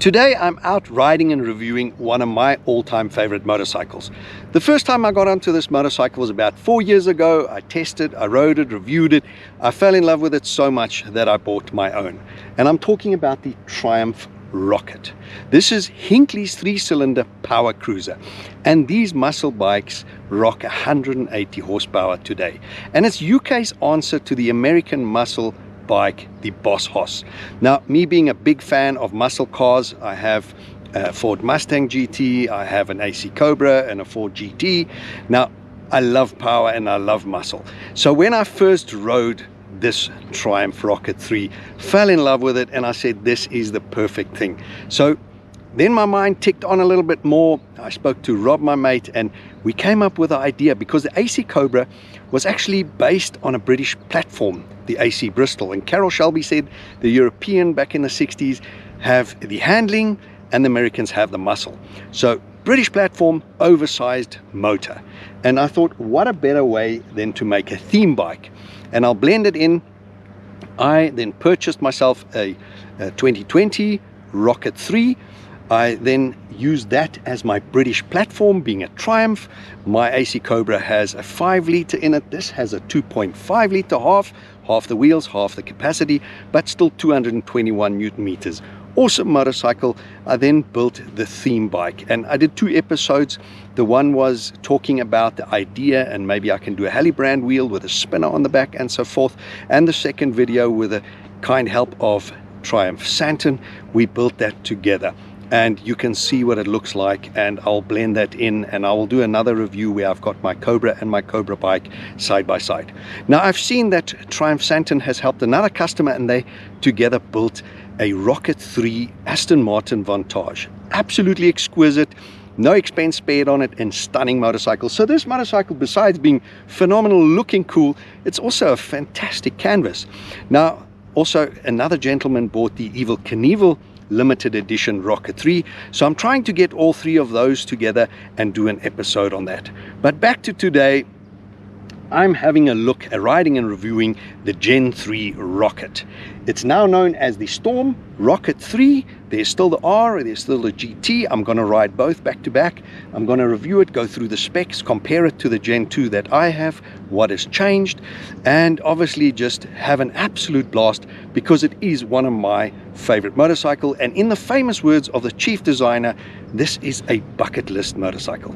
Today I'm out riding and reviewing one of my all-time favorite motorcycles. The first time I got onto this motorcycle was about 4 years ago. I tested, I rode it, reviewed it. I fell in love with it so much that I bought my own. And I'm talking about the Triumph Rocket. This is Hinckley's 3-cylinder power cruiser. And these muscle bikes rock 180 horsepower today. And it's UK's answer to the American muscle bike, the Boss Hoss. Now, me being a big fan of muscle cars, I have a Ford Mustang GT, I have an AC Cobra and a Ford GT. Now, I love power and I love muscle. So when I first rode this Triumph Rocket 3, fell in love with it, and I said, this is the perfect thing. So then my mind ticked on a little bit more. I spoke to Rob, my mate, and we came up with the idea, because the AC Cobra was actually based on a British platform, the AC Bristol. And Carroll Shelby said the European back in the 60s have the handling and the Americans have the muscle. So British platform, oversized motor. And I thought, what a better way than to make a theme bike. And I'll blend it in. I then purchased myself a 2020 Rocket 3. I then used that as my British platform, being a Triumph. My AC Cobra has a 5 litre in it. This has a 2.5 litre, half the wheels, half the capacity, but still 221 Newton meters. Awesome motorcycle. I then built the theme bike, and I did 2 episodes. The one was talking about the idea, and maybe I can do a Hallebrand wheel with a spinner on the back and so forth. And the second video, with the kind help of Triumph Santon, we built that together. And you can see what it looks like, and I'll blend that in, and I will do another review where I've got my Cobra and my Cobra bike side by side. Now, I've seen that Triumph Santon has helped another customer, and they together built a Rocket 3 Aston Martin Vantage. Absolutely exquisite, no expense spared on it, and stunning motorcycle. So this motorcycle, besides being phenomenal, looking cool, it's also a fantastic canvas. Now, also another gentleman bought the Evel Knievel limited edition Rocket 3, so I'm trying to get all 3 of those together and do an episode on that. But back to today, I'm having a look at riding and reviewing the Gen 3 Rocket. It's now known as the Storm Rocket 3. There's still the R, there's still the GT. I'm going to ride both back to back. I'm going to review it, go through the specs, compare it to the Gen 2 that I have, what has changed, and obviously just have an absolute blast, because it is one of my favorite motorcycles. And in the famous words of the chief designer, this is a bucket list motorcycle.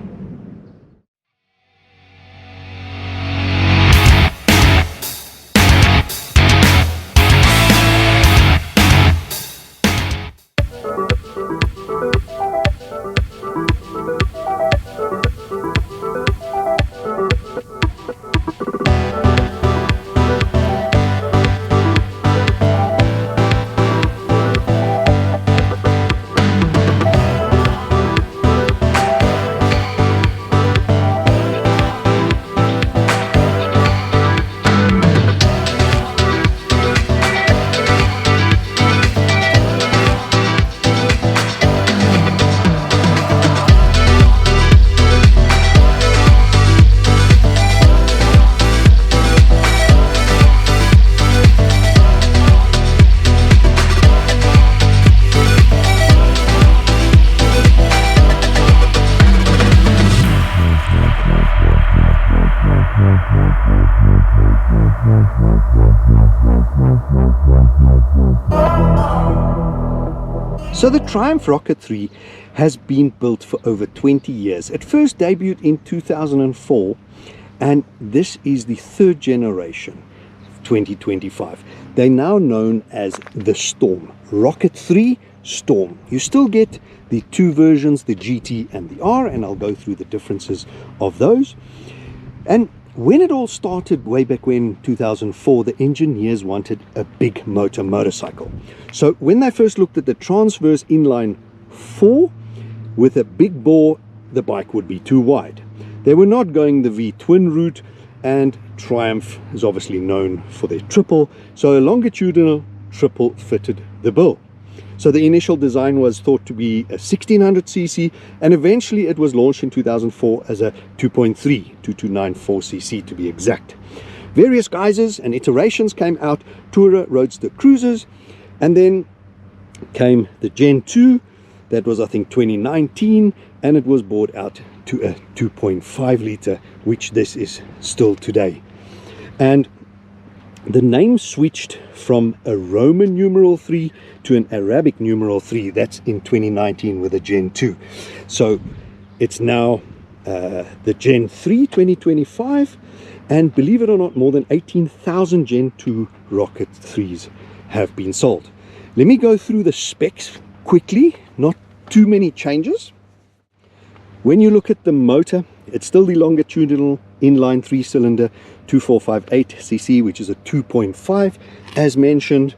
So the Triumph Rocket 3 has been built for over 20 years. It first debuted in 2004, and this is the 3rd generation, 2025. They're now known as the Storm. Rocket 3 Storm. You still get the 2 versions, the GT and the R, and I'll go through the differences of those. And when it all started way back when, 2004, the engineers wanted a big motorcycle. So when they first looked at the Transverse Inline 4 with a big bore, the bike would be too wide. They were not going the V-twin route, and Triumph is obviously known for their triple, so a longitudinal triple fitted the bill. So the initial design was thought to be a 1600cc, and eventually it was launched in 2004 as a 2.3, 2294cc to be exact. Various guises and iterations came out, Tourer, Roadster, Cruisers, and then came the Gen 2, That was, I think, 2019, and it was bought out to a 2.5 liter, which this is still today. And the name switched from a Roman numeral 3 to an Arabic numeral 3. That's in 2019 with a Gen 2. So it's now the Gen 3 2025, and believe it or not, more than 18,000 Gen 2 Rocket 3s have been sold. Let me go through the specs quickly, not too many changes. When you look at the motor, it's still the longitudinal inline 3-cylinder 2458cc, which is a 2.5 as mentioned,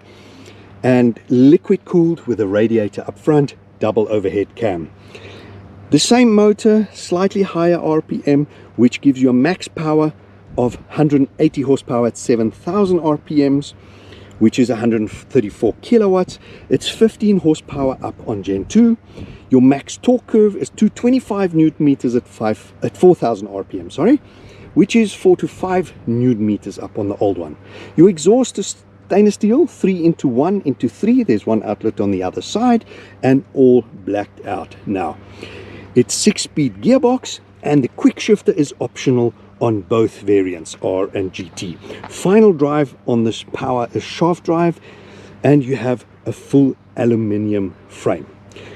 and liquid cooled with a radiator up front, double overhead cam. The same motor, slightly higher RPM, which gives you a max power of 180 horsepower at 7,000 RPMs, which is 134 kilowatts. It's 15 horsepower up on Gen 2. Your max torque curve is 225 newton meters at 4,000 RPM, sorry, which is 4 to 5 newton meters up on the old one. Your exhaust is stainless steel, 3-in-1-in-3. There's one outlet on the other side, and all blacked out now. It's 6-speed gearbox, and the quick shifter is optional on both variants, R and GT. Final drive on this power is shaft drive, and you have a full aluminium frame.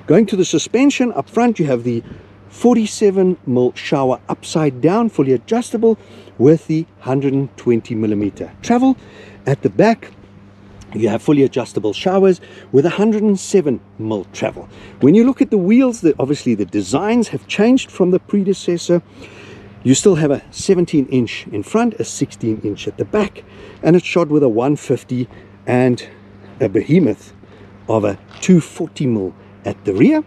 Going to the suspension, up front you have the 47mm shower upside down, fully adjustable with the 120mm travel. At the back you have fully adjustable showers with 107mm travel. When you look at the wheels, obviously the designs have changed from the predecessor. You still have a 17-inch in front, a 16-inch at the back, and it's shod with a 150 and a behemoth of a 240mm at the rear.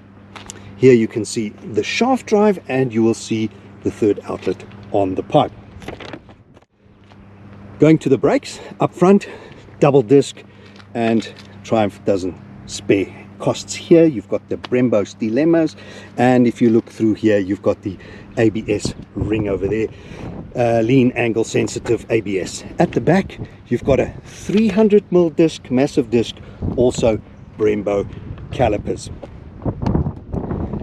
Here you can see the shaft drive, and you will see the third outlet on the pipe. Going to the brakes, up front, double disc, and Triumph doesn't spare costs here. You've got the Brembo dilemmas, and if you look through here, you've got the ABS ring over there, lean angle sensitive ABS. At the back you've got a 300mm disc, massive disc, also Brembo calipers.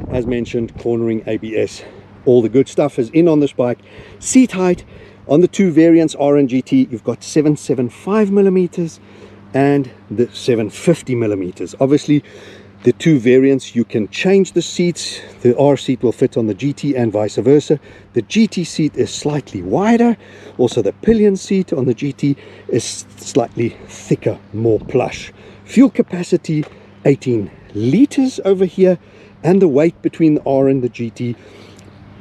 As mentioned, cornering ABS, all the good stuff is in on this bike. Seat height on the two variants, R and GT, you've got 775mm and the 750mm. Obviously the two variants, you can change the seats. The R seat will fit on the GT and vice versa. The GT seat is slightly wider. Also the pillion seat on the GT is slightly thicker, more plush. Fuel capacity 18 liters over here, and the weight between the R and the GT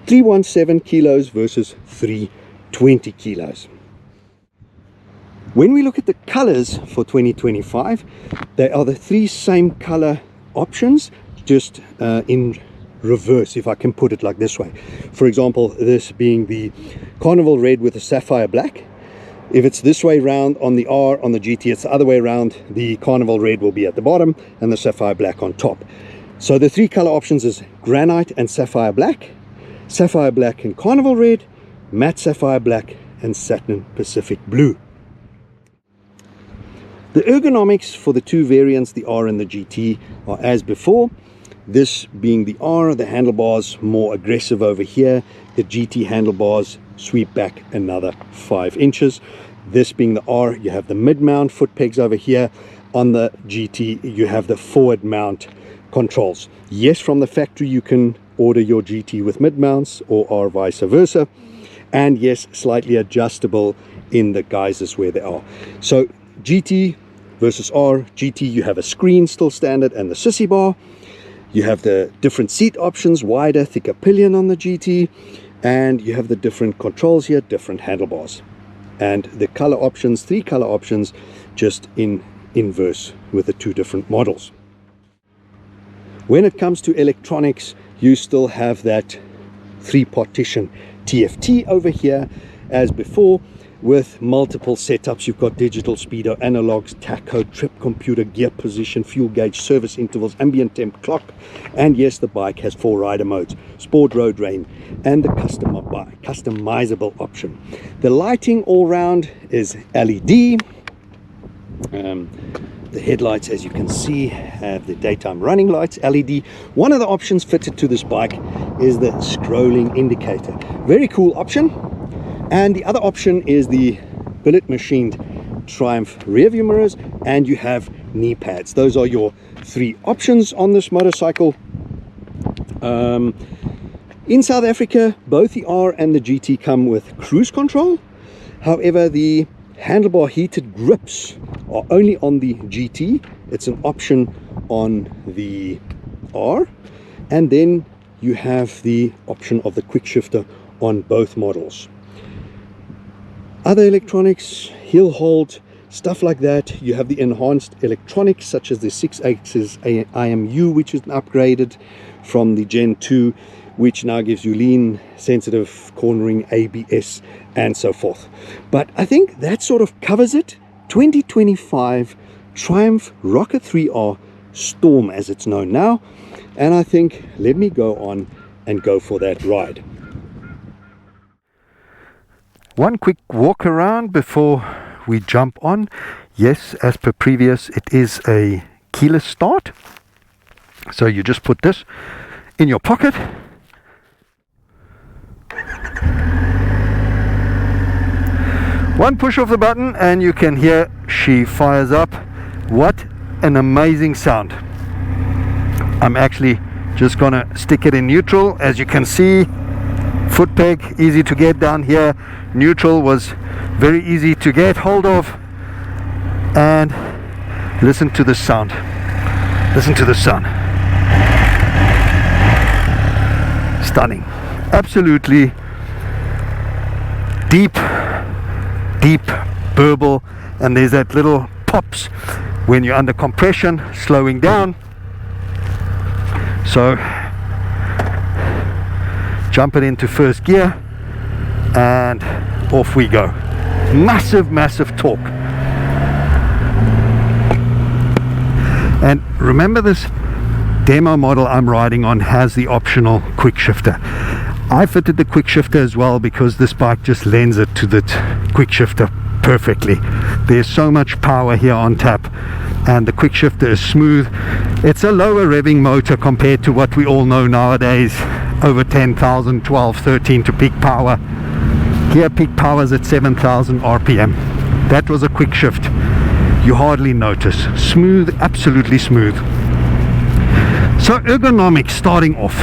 317 kilos versus 320 kilos. When we look at the colors for 2025, they are the three same color options, just in reverse, if I can put it like this way. For example, this being the Carnival Red with the Sapphire Black. If it's this way round on the R, on the GT, it's the other way around. The Carnival Red will be at the bottom and the Sapphire Black on top. So the three color options is Granite and Sapphire Black and Carnival Red, Matte Sapphire Black, and Satin Pacific Blue. The ergonomics for the two variants, the R and the GT, are as before. This being the R, the handlebars more aggressive over here. The GT handlebars sweep back another 5 inches. This being the R, you have the mid-mount foot pegs over here. On the GT, you have the forward mount controls. Yes, from the factory you can order your GT with mid-mounts, or R vice versa. And yes, slightly adjustable in the guises where they are. So GT versus R, GT, you have a screen still standard and the sissy bar. You have the different seat options, wider, thicker pillion on the GT, and you have the different controls here, different handlebars. And the color options, three color options, just in inverse with the two different models. When it comes to electronics, you still have that 3-partition TFT over here as before, with multiple setups. You've got digital speedo, analogs, tacho, trip computer, gear position, fuel gauge, service intervals, ambient temp clock, and yes, the bike has 4 rider modes: sport, road, rain, and the customizable option. The lighting all round is LED. The headlights, as you can see, have the daytime running lights, LED. One of the options fitted to this bike is the scrolling indicator. Very cool option. And the other option is the billet machined Triumph rear view mirrors, and you have knee pads. Those are your three options on this motorcycle. In South Africa, both the R and the GT come with cruise control. However, the handlebar heated grips are only on the GT. It's an option on the R. And then you have the option of the quick shifter on both models. Other electronics, heel hold, stuff like that. You have the enhanced electronics such as the 6-axis IMU, which is upgraded from the Gen 2, which now gives you lean, sensitive cornering, ABS, and so forth. But I think that sort of covers it. 2025 Triumph Rocket 3R Storm, as it's known now. And I think, let me go on and go for that ride. One quick walk around before we jump on. Yes, as per previous, it is a keyless start. So you just put this in your pocket. One push of the button and you can hear she fires up. What an amazing sound. I'm actually just gonna stick it in neutral. As you can see, foot peg, easy to get down here. Neutral was very easy to get hold of. And listen to the sound. Listen to the sound. Stunning. Absolutely deep burble, and there's that little pops when you're under compression, slowing down. So jump it into first gear and off we go. Massive torque. And remember, this demo model I'm riding on has the optional quick shifter. I fitted the quick shifter as well because this bike just lends it to the quick shifter perfectly. There's so much power here on tap, and the quick shifter is smooth. It's a lower revving motor compared to what we all know nowadays, over 10,000, 12, 13 to peak power. Here peak power is at 7,000 RPM. That was a quick shift. You hardly notice. Smooth, absolutely smooth. So ergonomics starting off.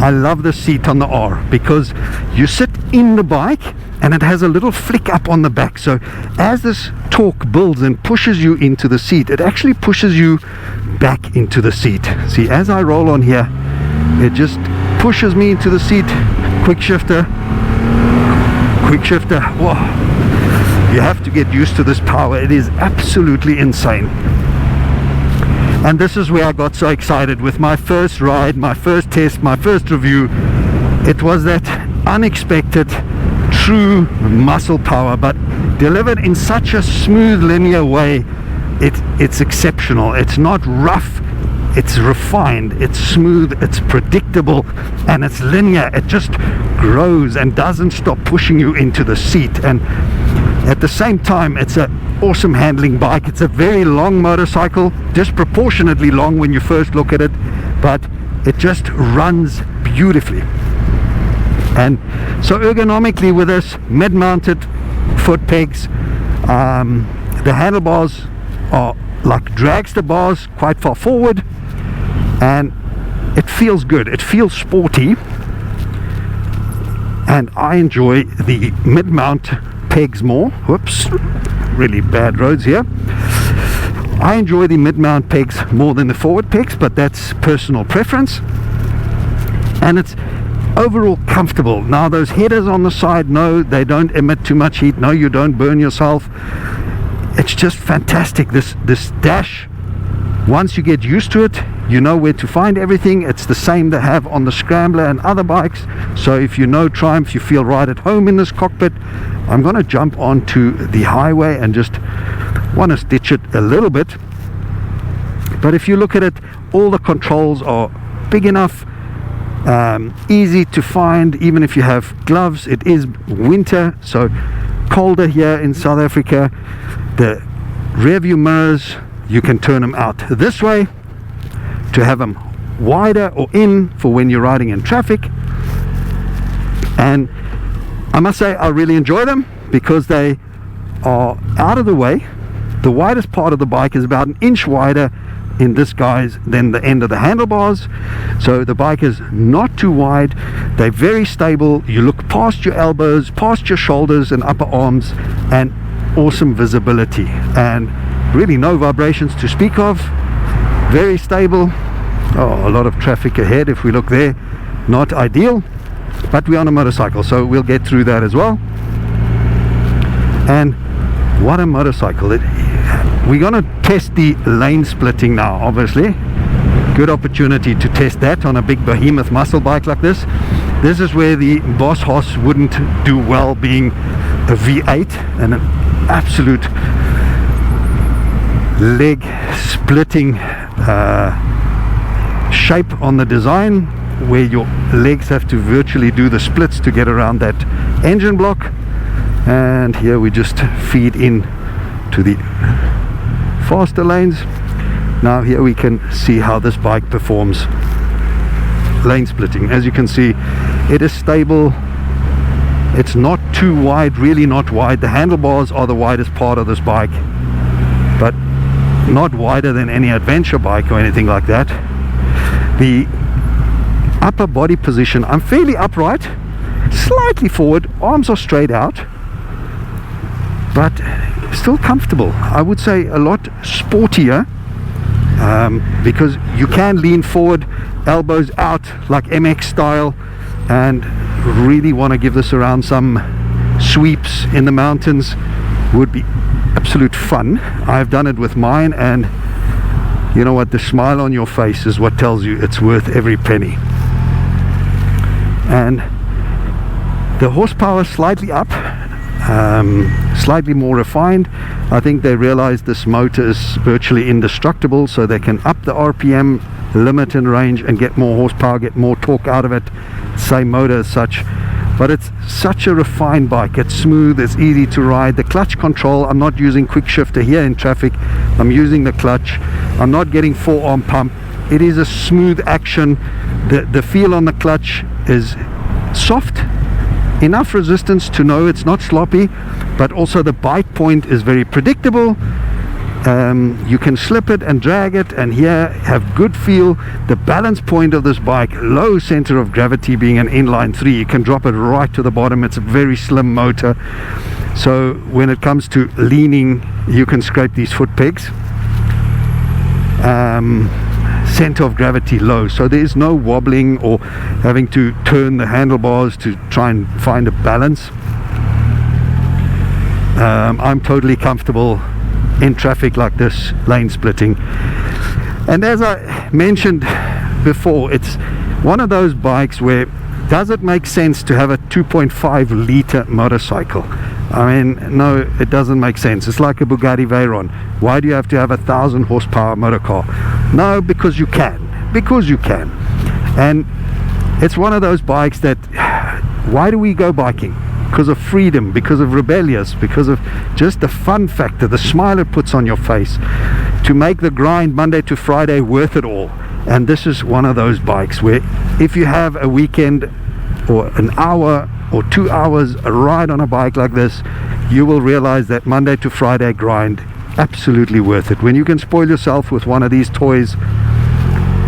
I love the seat on the R because you sit in the bike and it has a little flick up on the back. So as this torque builds and pushes you into the seat, it actually pushes you back into the seat. See, as I roll on here, it just pushes me into the seat. Quick shifter. Whoa. You have to get used to this power. It is absolutely insane. And this is where I got so excited with my first ride, my first test, my first review. It was that unexpected, true muscle power, but delivered in such a smooth, linear way. It's exceptional. It's not rough, it's refined, it's smooth, it's predictable, and it's linear. It just grows and doesn't stop pushing you into the seat. And at the same time, it's an awesome handling bike. It's a very long motorcycle, disproportionately long when you first look at it, but it just runs beautifully. And so ergonomically with this, mid-mounted foot pegs, the handlebars are like dragster bars, quite far forward, and it feels good. It feels sporty, and I enjoy the mid-mount pegs more. Whoops, really bad roads here. I enjoy the mid-mount pegs more than the forward pegs, but that's personal preference. And it's overall comfortable. Now those headers on the side, no, they don't emit too much heat. No, you don't burn yourself. It's just fantastic. This dash, once you get used to it, you know where to find everything. It's the same they have on the Scrambler and other bikes. So if you know Triumph, you feel right at home in this cockpit. I'm going to jump onto the highway and just want to stitch it a little bit. But if you look at it, all the controls are big enough, easy to find. Even if you have gloves, it is winter, so colder here in South Africa. The rear view mirrors, you can turn them out this way to have them wider or in for when you're riding in traffic. And I must say I really enjoy them because they are out of the way. The widest part of the bike is about 1 inch wider in this guise than the end of the handlebars, so the bike is not too wide. They're very stable. You look past your elbows, past your shoulders and upper arms, and awesome visibility and really no vibrations to speak of. Very stable. Oh, a lot of traffic ahead if we look there. Not ideal, but we're on a motorcycle, so we'll get through that as well. And what a motorcycle. We're going to test the lane splitting now, obviously. Good opportunity to test that on a big behemoth muscle bike like this. This is where the Boss Hoss wouldn't do well, being a V8 and an absolute leg splitting shape on the design, where your legs have to virtually do the splits to get around that engine block. And here we just feed in to the faster lanes. Now here we can see how this bike performs lane splitting. As you can see, it is stable. It's not too wide, really not wide. The handlebars are the widest part of this bike, but not wider than any adventure bike or anything like that. The upper body position, I'm fairly upright, slightly forward, arms are straight out, but still comfortable. I would say a lot sportier, because you can lean forward, elbows out like MX style, and really want to give this around some sweeps in the mountains. Would be absolute fun. I've done it with mine, and you know what, the smile on your face is what tells you it's worth every penny. And the horsepower slightly up, slightly more refined. I think they realized this motor is virtually indestructible, so they can up the RPM limit and range and get more horsepower, get more torque out of it. Same motor as such, but it's such a refined bike. It's smooth, it's easy to ride. The clutch control, I'm not using quick shifter here in traffic, I'm using the clutch. I'm not getting forearm pump. It is a smooth action. The feel on the clutch is soft, enough resistance to know it's not sloppy, but also the bite point is very predictable. You can slip it and drag it, and here have good feel. The balance point of this bike, low center of gravity, being an inline 3, you can drop it right to the bottom. It's a very slim motor, so when it comes to leaning, you can scrape these foot pegs. Center of gravity low, so there is no wobbling or having to turn the handlebars to try and find a balance. I'm totally comfortable in traffic like this, lane splitting. And as I mentioned before, it's one of those bikes where, does it make sense to have a 2.5 liter motorcycle? I mean, no, it doesn't make sense. It's like a Bugatti Veyron. Why do you have to have a 1,000 horsepower motor car? No, because you can. Because you can. And it's one of those bikes that, why do we go biking? Because of freedom, because of rebellious, because of just the fun factor, the smile it puts on your face, to make the grind Monday to Friday worth it all. And this is one of those bikes where if you have a weekend or an hour or 2 hours a ride on a bike like this, you will realize that Monday to Friday grind, absolutely worth it. When you can spoil yourself with one of these toys,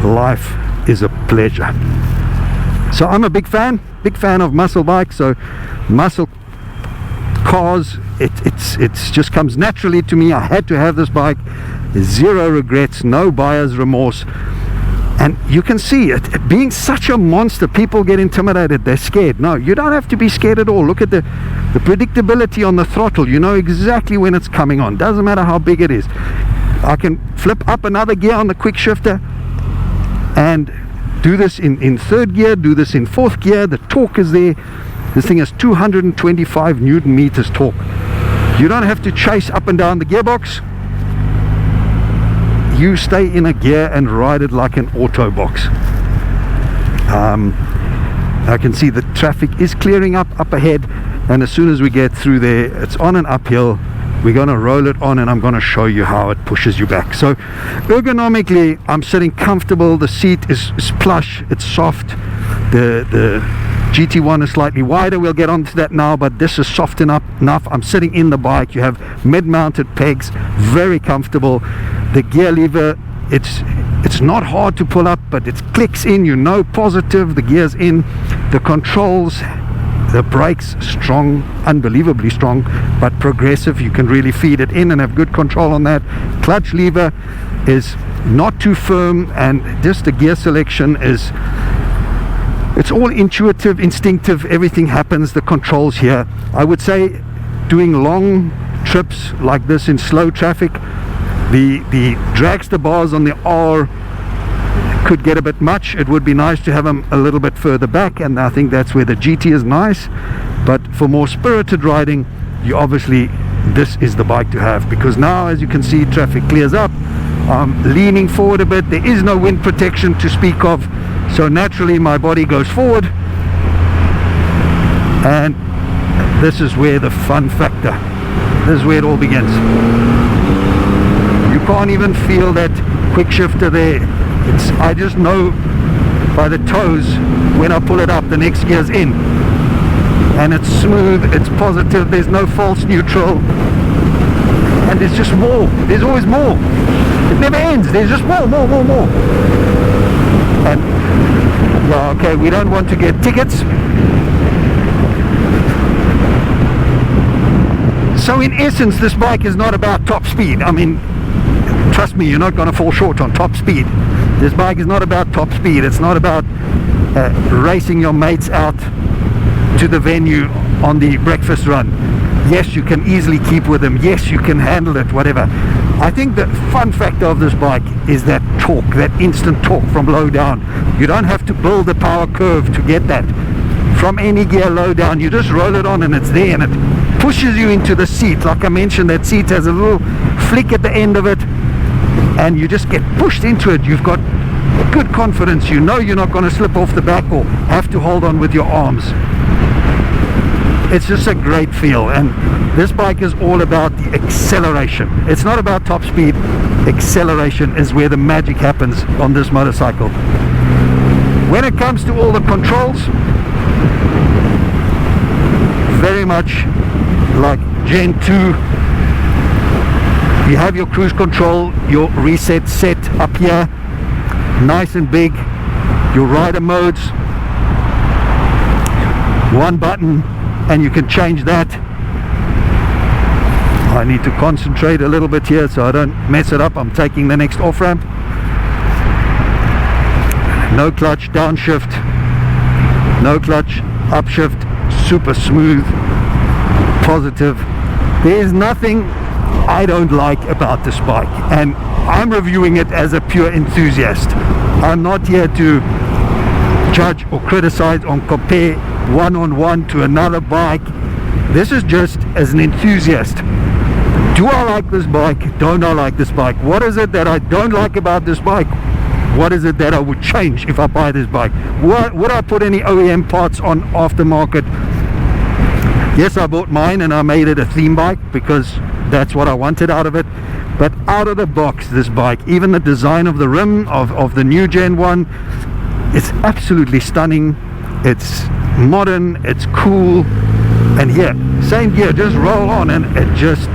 life is a pleasure. So I'm a big fan of muscle bikes. So muscle cars, it's just comes naturally to me. I had to have this bike. Zero regrets, no buyer's remorse. And you can see it being such a monster, people get intimidated, they're scared. No, you don't have to be scared at all. Look at the predictability on the throttle. You know exactly when it's coming on, doesn't matter how big it is. I can flip up another gear on the quick shifter and do this in third gear, do this in fourth gear. The torque is there. This thing has 225 Newton meters torque. You don't have to chase up and down the gearbox. You stay in a gear and ride it like an auto box. I can see the traffic is clearing up ahead, and as soon as we get through there, it's on an uphill. we're going to roll it on and I'm going to show you how it pushes you back. So ergonomically, I'm sitting comfortable. The seat is plush, it's soft. The GT1 is slightly wider, we'll get onto that now, but this is soft enough. I'm sitting in the bike. You have mid-mounted pegs, very comfortable. The gear lever, it's not hard to pull up, but it clicks in, you know, positive, the gear's in. The controls, the brakes, strong, unbelievably strong, but progressive. You can really feed it in and have good control on that. Clutch lever is not too firm, and just the gear selection is, it's all intuitive, instinctive. Everything happens, the controls here. I would say doing long trips like this in slow traffic, the dragster bars on the R could get a bit much. It would be nice to have them a little bit further back, and I think that's where the GT is nice. But for more spirited riding, you obviously, this is the bike to have, because now, as you can see, traffic clears up. I'm leaning forward a bit. There is no wind protection to speak of, so naturally my body goes forward, and this is where the fun factor, this is where it all begins. You can't even feel that quick shifter there. I just know by the toes when I pull it up, the next gear's in, and it's smooth, it's positive, there's no false neutral, and there's just more. There's always more. It never ends. There's just more. And yeah, okay, we don't want to get tickets. So in essence, this bike is not about top speed. I mean, trust me, you're not going to fall short on top speed. This bike is not about top speed. It's not about racing your mates out to the venue on the breakfast run. Yes, you can easily keep with them. Yes, you can handle it, whatever. I think the fun factor of this bike is that torque, that instant torque from low down. You don't have to build a power curve to get that from any gear low down. You just roll it on and it's there, and it pushes you into the seat. Like I mentioned, that seat has a little flick at the end of it, and you just get pushed into it. You've got good confidence. You know you're not going to slip off the back or have to hold on with your arms. It's just a great feel, and this bike is all about the acceleration. It's not about top speed. Acceleration is where the magic happens on this motorcycle. When it comes to all the controls, very much like Gen 2, you have your cruise control, your reset set up here, nice and big. Your rider modes, one button, and you can change that. I need to concentrate a little bit here so I don't mess it up. I'm taking the next off ramp. No clutch, downshift, no clutch, upshift, super smooth, positive. There's nothing I don't like about this bike, and I'm reviewing it as a pure enthusiast. I'm not here to judge or criticize or compare one-on-one to another bike. This is just as an enthusiast. Do I like this bike? Don't I like this bike? What is it that I don't like about this bike? What is it that I would change if I buy this bike? Would I put any OEM parts on aftermarket? Yes, I bought mine and I made it a theme bike because that's what I wanted out of it. But out of the box, this bike, even the design of the rim of the new Gen 1, it's absolutely stunning. It's modern, it's cool, and here, same gear, just roll on, and it just,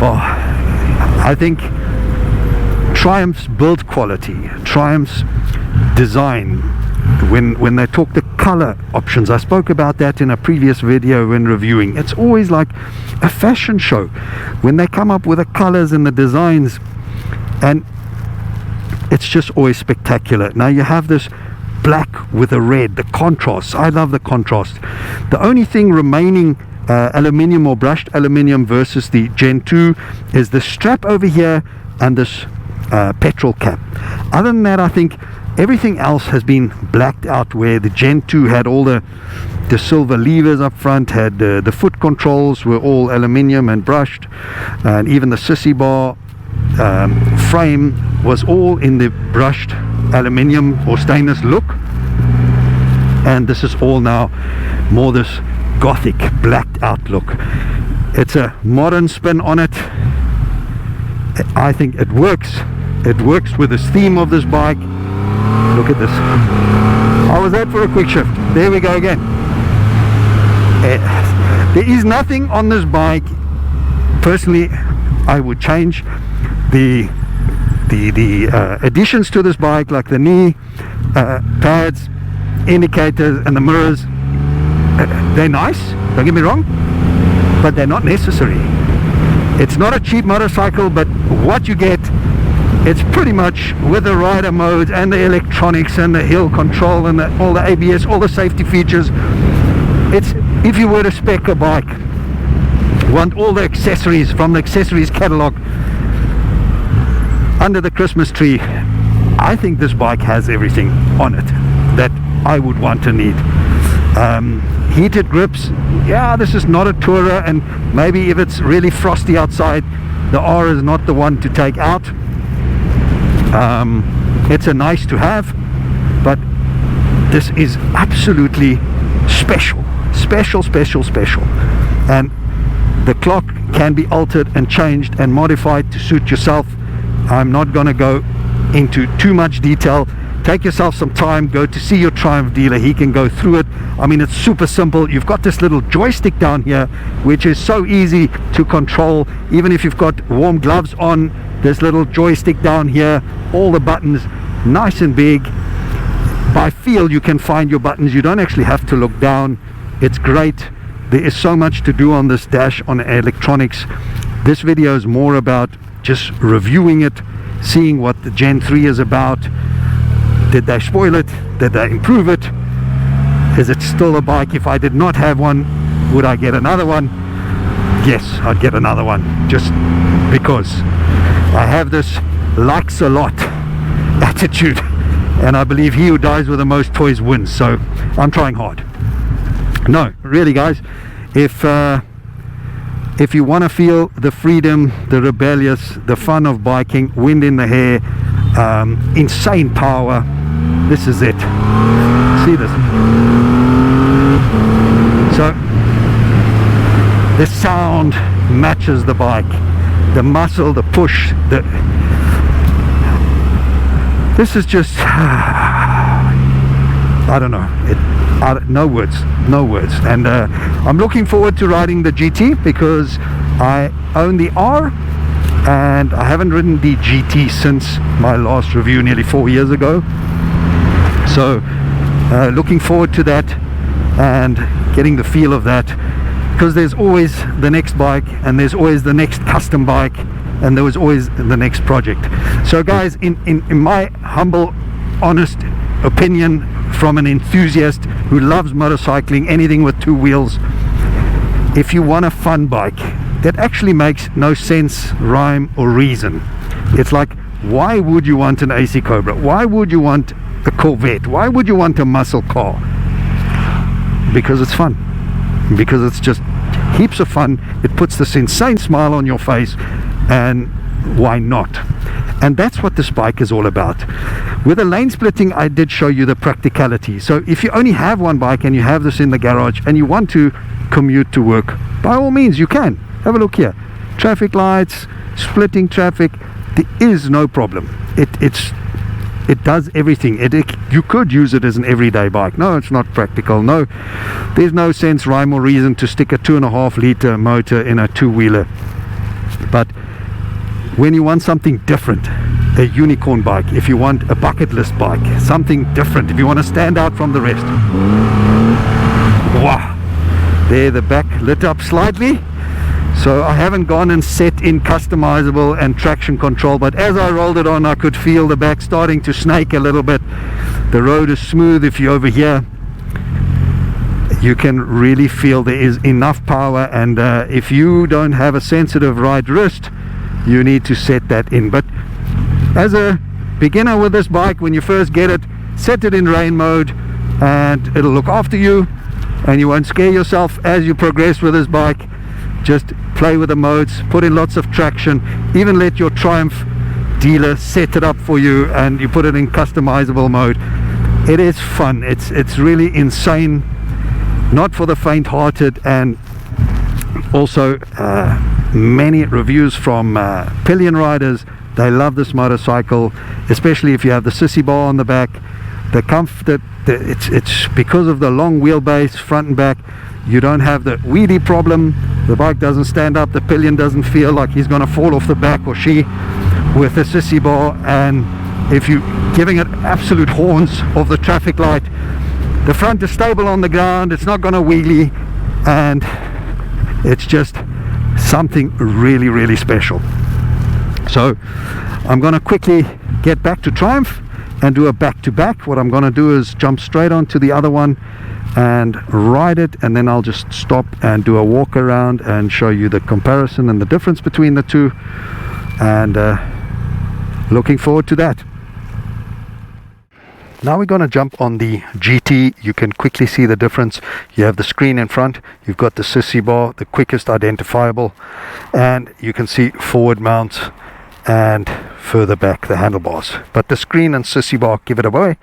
oh, I think Triumph's build quality, Triumph's design, when they talk the color options, I spoke about that in a previous video when reviewing. It's always like a fashion show when they come up with the colors and the designs, and it's just always spectacular. Now you have this black with a red, the contrast. I love the contrast. The only thing remaining aluminium or brushed aluminium versus the Gen 2 is the strap over here and this petrol cap. Other than that, I think everything else has been blacked out, where the Gen 2 had all the silver levers up front, had the foot controls were all aluminium and brushed, and even the sissy bar frame was all in the brushed aluminium or stainless look, and this is all now more this gothic blacked out look. It's a modern spin on it. I think it works. It works with this theme of this bike. Look at this. How was that for a quick shift? There we go again. There is nothing on this bike personally I would change. The additions to this bike, like the knee pads, indicators and the mirrors, they're nice, don't get me wrong, but they're not necessary. It's not a cheap motorcycle, but what you get, it's pretty much with the rider modes and the electronics and the hill control and all the ABS, all the safety features. It's, if you were to spec a bike, want all the accessories from the accessories catalog under the Christmas tree, I think this bike has everything on it that I would want to need. Heated grips, yeah, this is not a tourer, and maybe if it's really frosty outside, the R is not the one to take out. It's a nice to have, but this is absolutely special, and the clock can be altered and changed and modified to suit yourself. I'm not going to go into too much detail. Take yourself some time, go to see your Triumph dealer, he can go through it. I mean, it's super simple. You've got this little joystick down here, which is so easy to control. Even if you've got warm gloves on, this little joystick down here, all the buttons nice and big. By feel you can find your buttons, you don't actually have to look down. It's great. There is so much to do on this dash, on electronics. This video is more about just reviewing it, seeing what the Gen 3 is about. Did they spoil it? Did they improve it? Is it still a bike? If I did not have one, would I get another one? Yes, I'd get another one, just because I have this likes a lot attitude, and I believe he who dies with the most toys wins. So I'm trying hard. No, really guys, if you want to feel the freedom, the rebellious, the fun of biking, wind in the hair, insane power, this is it. See this? So the sound matches the bike, the muscle, the push, this is just I don't know, no words, and I'm looking forward to riding the GT because I own the R and I haven't ridden the GT since my last review nearly 4 years ago. So looking forward to that and getting the feel of that, because there's always the next bike and there's always the next custom bike and there was always the next project. So guys, in my humble, honest opinion from an enthusiast who loves motorcycling, anything with two wheels, if you want a fun bike that actually makes no sense, rhyme or reason, it's like, why would you want an AC Cobra? Why would you want a Corvette? Why would you want a muscle car? Because it's fun, because it's just heaps of fun. It puts this insane smile on your face, and why not? And that's what this bike is all about. With the lane splitting, I did show you the practicality. So if you only have one bike and you have this in the garage and you want to commute to work, by all means you can. Have a look here. Traffic lights, splitting traffic, there is no problem. It does everything. You could use it as an everyday bike. No, it's not practical. No, there's no sense, rhyme or reason to stick a 2.5 liter motor in a two-wheeler. But when you want something different, a unicorn bike, if you want a bucket list bike, something different, if you want to stand out from the rest, wow, there the back lit up slightly. So I haven't gone and set in customizable and traction control, but as I rolled it on, I could feel the back starting to snake a little bit. The road is smooth. If you're over here, you can really feel there is enough power, and if you don't have a sensitive right wrist, you need to set that in. But as a beginner with this bike, when you first get it, set it in rain mode and it'll look after you, and you won't scare yourself as you progress with this bike. Just play with the modes, put in lots of traction, even let your Triumph dealer set it up for you and you put it in customizable mode. It is fun. It's really insane, not for the faint-hearted, and Also, many reviews from pillion riders. They love this motorcycle, especially if you have the sissy bar on the back. The comfort, it's because of the long wheelbase front and back. You don't have the wheelie problem. The bike doesn't stand up. The pillion doesn't feel like he's going to fall off the back, or she, with the sissy bar. And if you're giving it absolute horns of the traffic light, the front is stable on the ground. It's not going to wheelie, and it's just something really, really special. So I'm going to quickly get back to Triumph and do a back-to-back. What I'm going to do is jump straight onto the other one and ride it, and then I'll just stop and do a walk around and show you the comparison and the difference between the two, and looking forward to that. Now we're going to jump on the GT. You can quickly see the difference. You have the screen in front, you've got the sissy bar, the quickest identifiable, and you can see forward mounts and further back the handlebars. But the screen and sissy bar give it away.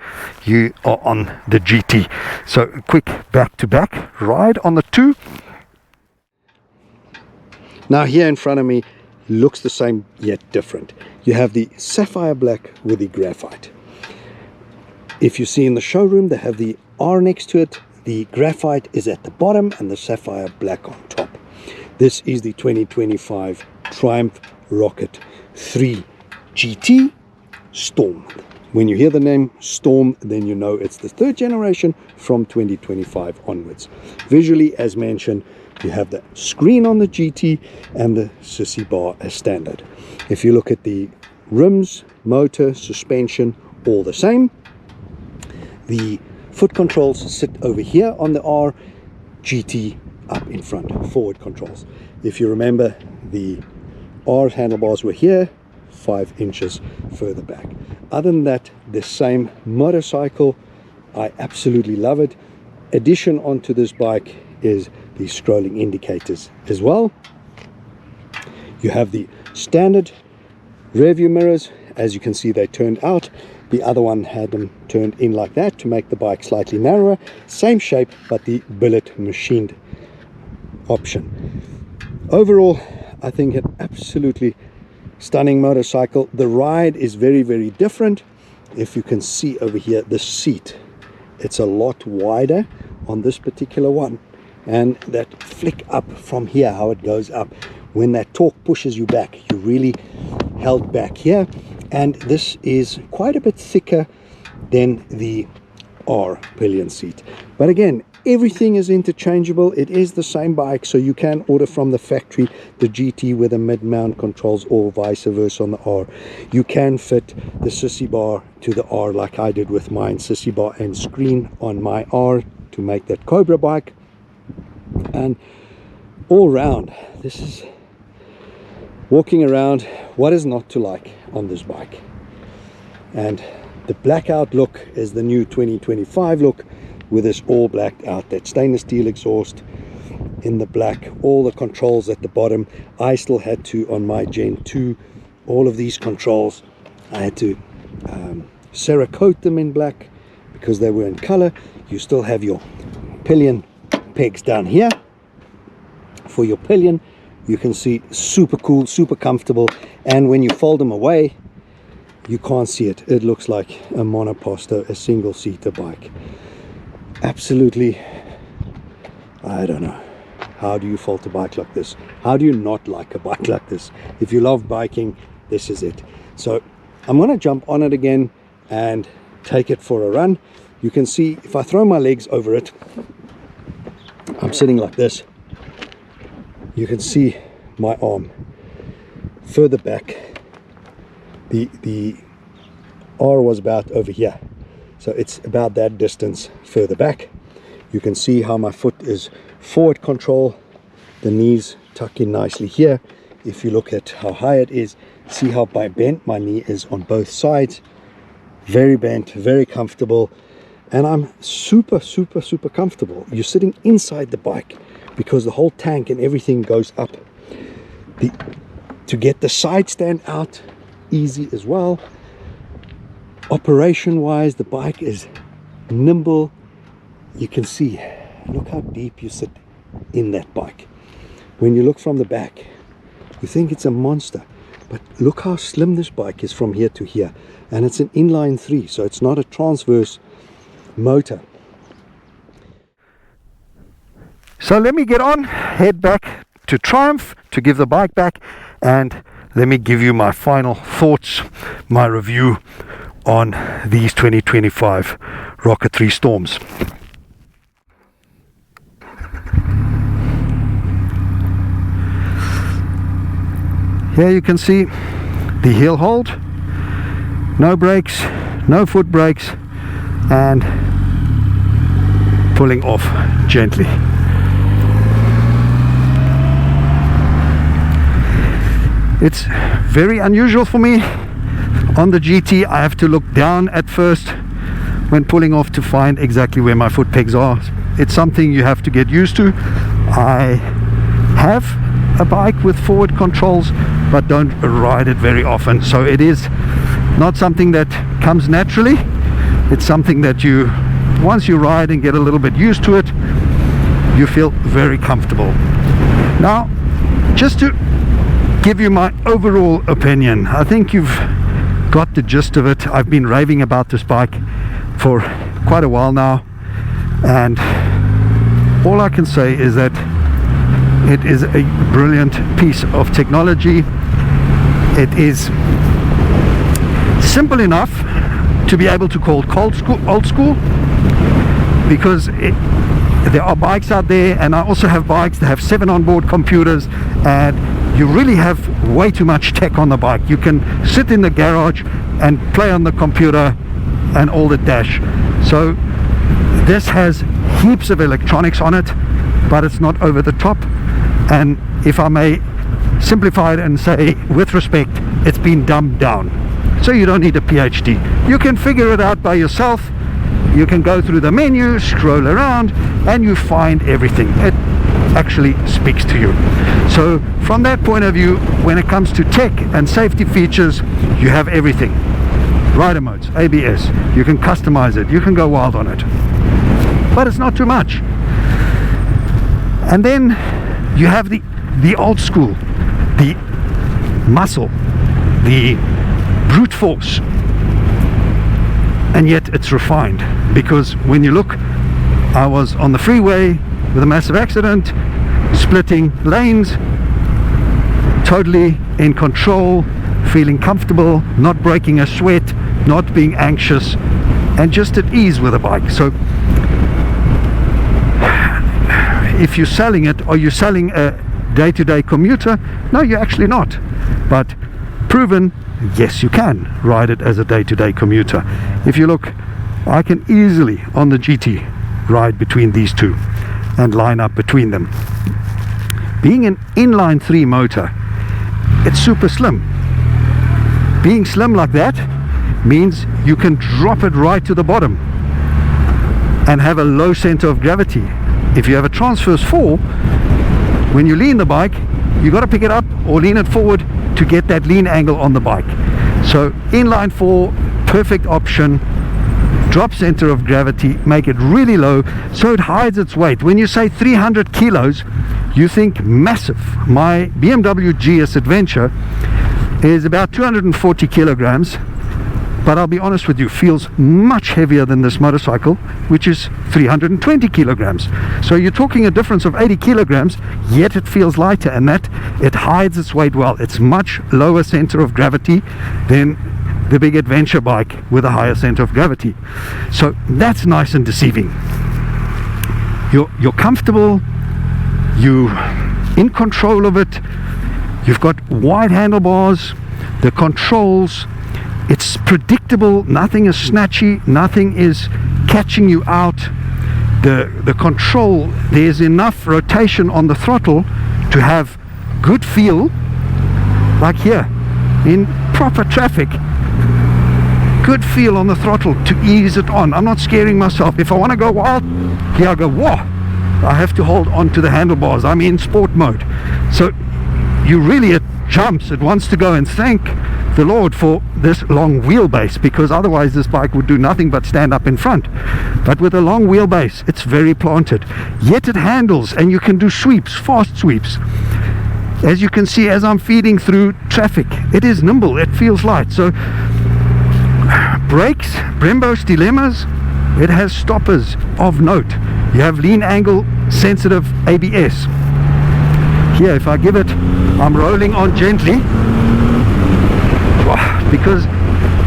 You are on the GT. So a quick back-to-back ride on the two. Now here in front of me looks the same yet different. You have the sapphire black with the graphite. If you see in the showroom, they have the R next to it. The graphite is at the bottom and the sapphire black on top. This is the 2025 Triumph Rocket 3 GT Storm. When you hear the name Storm, then you know it's the third generation from 2025 onwards. Visually, as mentioned, you have the screen on the GT and the sissy bar as standard. If you look at the rims, motor, suspension, all the same. The foot controls sit over here on the R, GT up in front, forward controls. If you remember, the R handlebars were here, 5 inches further back. Other than that, the same motorcycle. I absolutely love it. Addition onto this bike is the scrolling indicators as well. You have the standard rear view mirrors. As you can see, they turned out. The other one had them turned in like that to make the bike slightly narrower. Same shape, but the billet machined option. Overall, I think an absolutely stunning motorcycle. The ride is very, very different. If you can see over here, the seat, it's a lot wider on this particular one. And that flick up from here, how it goes up, when that torque pushes you back, you're really held back here. And this is quite a bit thicker than the R pillion seat. But again, everything is interchangeable. It is the same bike, so you can order from the factory the GT with the mid-mount controls, or vice versa on the R. You can fit the sissy bar to the R like I did with mine, sissy bar and screen on my R to make that Cobra bike. And all round, this is walking around, what is not to like on this bike? And the blackout look is the new 2025 look, with this all blacked out, that stainless steel exhaust in the black, all the controls at the bottom. I still had to, on my Gen 2, all of these controls, I had to Cerakote them in black because they were in color. You still have your pillion pegs down here for your pillion. You can see, super cool, super comfortable, and when you fold them away, you can't see it. It looks like a monoposto, a single-seater bike. Absolutely, I don't know. How do you fault a bike like this? How do you not like a bike like this? If you love biking, this is it. So I'm going to jump on it again and take it for a run. You can see if I throw my legs over it, I'm sitting like this. You can see my arm further back. The R was about over here, so it's about that distance further back. You can see how my foot is forward control, the knees tuck in nicely here. If you look at how high it is, see how bent my knee is on both sides. Very bent, very comfortable, and I'm super comfortable. You're sitting inside the bike because the whole tank and everything goes up. To get the side stand out, easy as well. Operation wise, the bike is nimble. You can see, look how deep you sit in that bike. when you look from the back, you think it's a monster. But look how slim this bike is from here to here. And it's an inline 3, so it's not a transverse motor. So let me get on, head back to Triumph to give the bike back, and let me give you my final thoughts, my review on these 2025 Rocket 3 Storms. Here you can see the heel hold, no brakes, no foot brakes, and pulling off gently. It's very unusual for me. On the GT I have to look down at first when pulling off to find exactly where my foot pegs are. It's something you have to get used to. I have a bike with forward controls but don't ride it very often, so it is not something that comes naturally. It's something that you, once you ride and get a little bit used to it, you feel very comfortable. Now, just to give you my overall opinion, I think you've got the gist of it. I've been raving about this bike for quite a while now, and all I can say is that it is a brilliant piece of technology. It is simple enough to be able to call old school, because there are bikes out there, and I also have bikes that have 7 onboard computers, and you really have way too much tech on the bike. You can sit in the garage and play on the computer and all the dash. So this has heaps of electronics on it, but it's not over the top. And if I may simplify it and say, with respect, it's been dumbed down. So you don't need a PhD. You can figure it out by yourself. You can go through the menu, scroll around, and you find everything. It actually speaks to you. So from that point of view, when it comes to tech and safety features, you have everything. Rider modes, ABS, you can customize it, you can go wild on it, but it's not too much. And then you have the old school, the muscle, the brute force, and yet it's refined. Because when you look, I was on the freeway with a massive accident, splitting lanes, totally in control, feeling comfortable, not breaking a sweat, not being anxious, and just at ease with a bike. So if you're selling it, are you selling a day-to-day commuter? No, you're actually not. But proven, yes, you can ride it as a day-to-day commuter. If you look, I can easily on the GT ride between these two and line up between them. Being an inline 3 motor, it's super slim. Being slim like that means you can drop it right to the bottom and have a low center of gravity. If you have a transverse 4, when you lean the bike, you got to pick it up or lean it forward to get that lean angle on the bike. So inline 4, perfect option. Drop center of gravity, make it really low so it hides its weight. When you say 300 kilos, you think massive. My BMW GS Adventure is about 240 kilograms, but I'll be honest with you, feels much heavier than this motorcycle, which is 320 kilograms. So you're talking a difference of 80 kilograms, yet it feels lighter, and that it hides its weight well. It's much lower center of gravity than the big adventure bike with a higher center of gravity. So that's nice and deceiving. You're comfortable, you're in control of it, you've got wide handlebars, the controls, it's predictable, nothing is snatchy, nothing is catching you out. The control, there's enough rotation on the throttle to have good feel, like here in proper traffic. Good feel on the throttle to ease it on. I'm not scaring myself. If I want to go wild, here I go, whoa, I have to hold on to the handlebars. I'm in sport mode. So you really, it jumps, it wants to go, and thank the Lord for this long wheelbase, because otherwise this bike would do nothing but stand up in front. But with a long wheelbase, it's very planted, yet it handles, and you can do sweeps, fast sweeps. As you can see, as I'm feeding through traffic, it is nimble, it feels light. So brakes, Brembo's dilemmas, it has stoppers of note. You have lean angle sensitive ABS. Here, if I give it, I'm rolling on gently because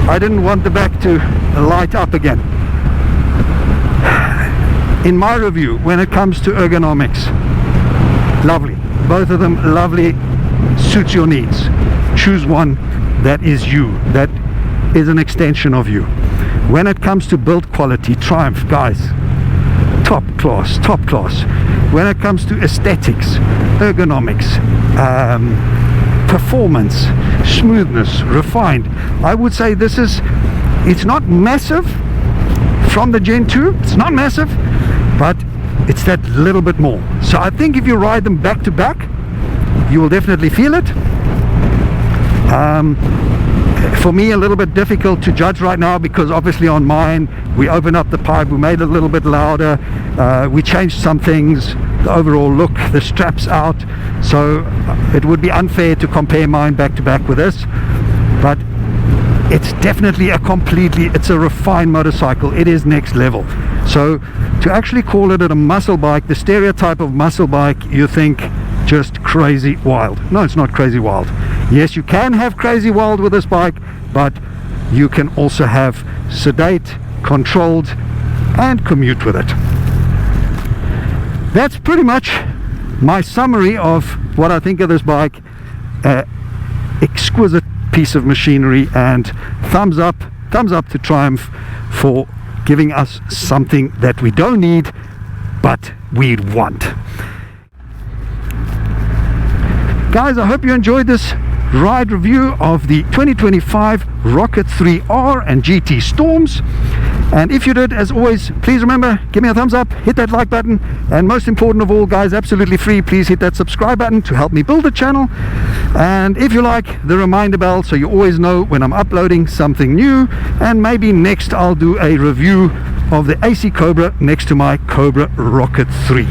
I didn't want the back to light up again. In my review, when it comes to ergonomics, lovely. Both of them lovely, suits your needs. Choose one that is you, that is an extension of you. When it comes to build quality, Triumph, guys, top class, top class. When it comes to aesthetics, ergonomics, performance, smoothness, refined, I would say this is, it's not massive from the Gen 2, it's not massive, but it's that little bit more. So I think if you ride them back to back, you will definitely feel it. For me, a little bit difficult to judge right now, because obviously on mine we opened up the pipe, we made it a little bit louder, we changed some things, the overall look, the straps out, so it would be unfair to compare mine back to back with this. But it's definitely it's a refined motorcycle. It is next level. So to actually call it a muscle bike, the stereotype of muscle bike, you think just crazy wild. No, it's not crazy wild. Yes, you can have crazy wild with this bike, but you can also have sedate, controlled, and commute with it. That's pretty much my summary of what I think of this bike. Exquisite piece of machinery, and thumbs up to Triumph for giving us something that we don't need but we want. Guys, I hope you enjoyed this ride review of the 2025 Rocket 3R and GT Storms, and if you did, as always, please remember, give me a thumbs up, hit that like button, and most important of all, guys, absolutely free, please hit that subscribe button to help me build the channel. And if you like, the reminder bell, so you always know when I'm uploading something new. And maybe next I'll do a review of the AC Cobra next to my Cobra Rocket 3.